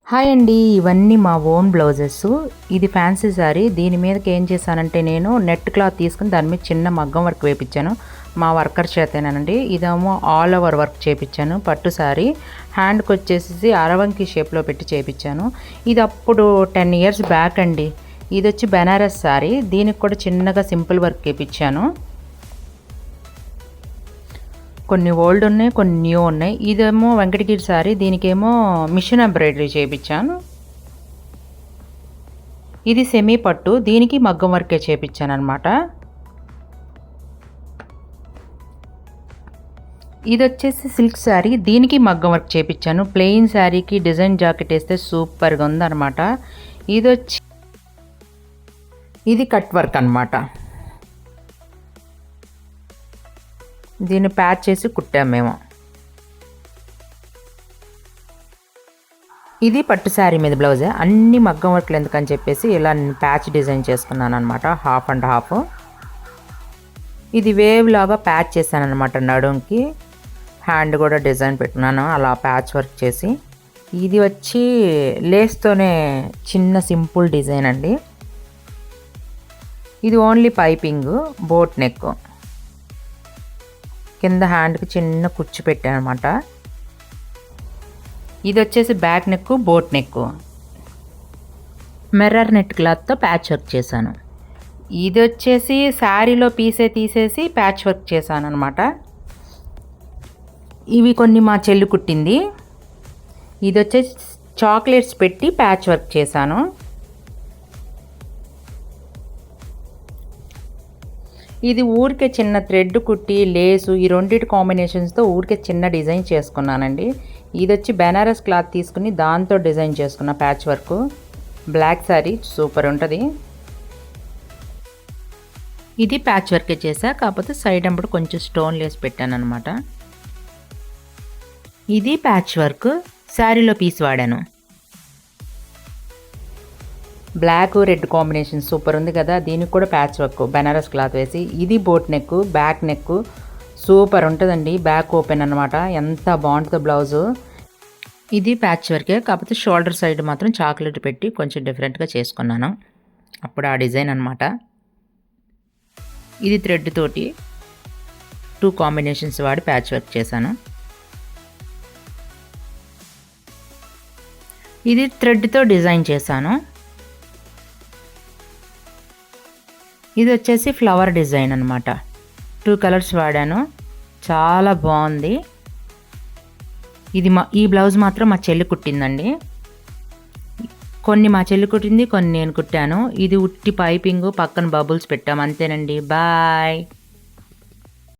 Hi అండి, ఇవన్నీ మా ఓన్ బ్లౌజెస్. ఇది ఫ్యాన్సీ శారీ. దీని మీదకి ఏం చేశానంటే నేను నెట్ క్లాత్ తీసుకుని దాని మీద చిన్న మగ్గం వర్క్ వేయించాను. మా వర్కర్ చేతేనండి. ఇదేమో ఆల్ ఓవర్ వర్క్ చేయించాను. పట్టు శారీ హ్యాండ్కి వచ్చేసి అరవంకి షేప్లో పెట్టి చేయించాను. ఇది అప్పుడు 10 years బ్యాక్ అండి. ఇది వచ్చి బెనారస్ శారీ. దీనికి కూడా చిన్నగా సింపుల్ వర్క్ వేయించాను. కొన్ని ఓల్డ్ ఉన్నాయి, కొన్ని న్యూ ఉన్నాయి. ఇదేమో వెంకటగిరి శారీ. దీనికేమో మిషన్ ఎంబ్రాయిడరీ చేయించాను. ఇది సెమీ పట్టు. దీనికి మగ్గం వర్కే చేయించాను అనమాట. ఇది వచ్చేసి సిల్క్ శారీ. దీనికి మగ్గం వర్క్ చేయించాను. ప్లెయిన్ శారీకి డిజైన్ జాకెట్ వేస్తే సూపర్గా ఉందన్నమాట. ఇది కట్ వర్క్ అనమాట. దీన్ని ప్యాచ్ చేసి కుట్టాము మేము. ఇది పట్టు శారీ మీద బ్లౌజే. అన్ని మగ్గం వర్క్లు ఎందుకని చెప్పేసి ఇలా ప్యాచ్ డిజైన్ చేసుకున్నాను అనమాట. Half and half. ఇది వేవ్ లాగా ప్యాచ్ చేశాను అనమాట. నడుంకి హ్యాండ్ కూడా డిజైన్ పెట్టుకున్నాను అలా ప్యాచ్ వర్క్ చేసి. ఇది వచ్చి లేస్తోనే చిన్న సింపుల్ డిజైన్ అండి. ఇది ఓన్లీ పైపింగ్, బోట్ నెక్. కింద హ్యాండ్కి చిన్న కుచ్చు పెట్టాను అనమాట. ఇది వచ్చేసి back neck, boat neck. Mirror net క్లాత్తో ప్యాచ్ వర్క్ చేశాను. ఇది వచ్చేసి శారీలో పీసే తీసేసి ప్యాచ్ వర్క్ చేశాను అనమాట. ఇవి కొన్ని మా చెల్లి కుట్టింది. ఇది వచ్చేసి చాక్లెట్స్ పెట్టి ప్యాచ్ వర్క్ చేశాను. ఇది ఊరికే చిన్న థ్రెడ్ కుట్టి లేసు ఈ రెండింటి కాంబినేషన్స్తో ఊరికే చిన్న డిజైన్ చేసుకున్నానండి. ఇది వచ్చి బెనారస్ క్లాత్ తీసుకుని దాంతో డిజైన్ చేసుకున్న patch work. Black sari super ఉంటుంది. ఇది ప్యాచ్ వర్కే చేసా, కాకపోతే సైడ్ అంబడి కొంచెం స్టోన్ లేసి పెట్టాను అనమాట. ఇది ప్యాచ్ వర్క్. శారీలో పీస్ వాడాను. బ్లాక్ రెడ్ కాంబినేషన్ సూపర్ ఉంది కదా. దీనికి కూడా ప్యాచ్ వర్క్ బెనారస్ క్లాత్ వేసి. ఇది boat neck, back neck super ఉంటుందండి. బ్యాక్ ఓపెన్ అనమాట. ఎంత బాగుంటుందో బ్లౌజు. ఇది ప్యాచ్ వర్కే, కాకపోతే షోల్డర్ సైడ్ మాత్రం చాక్లెట్ పెట్టి కొంచెం డిఫరెంట్గా చేసుకున్నాను. అప్పుడు ఆ డిజైన్ అనమాట. ఇది థ్రెడ్ తోటి 2 కాంబినేషన్స్ వాడి ప్యాచ్ వర్క్ చేశాను. ఇది థ్రెడ్తో డిజైన్ చేశాను. ఇది వచ్చేసి ఫ్లవర్ డిజైన్ అనమాట. 2 కలర్స్ వాడాను. చాలా బాగుంది. ఈ బ్లౌజ్ మాత్రం మా చెల్లి కుట్టిందండి. కొన్ని మా చెల్లి కుట్టింది, కొన్ని నేను కుట్టాను. ఇది ఉట్టి పైపింగ్, పక్కన బబుల్స్ పెట్టాము అంతేనండి. బాయ్.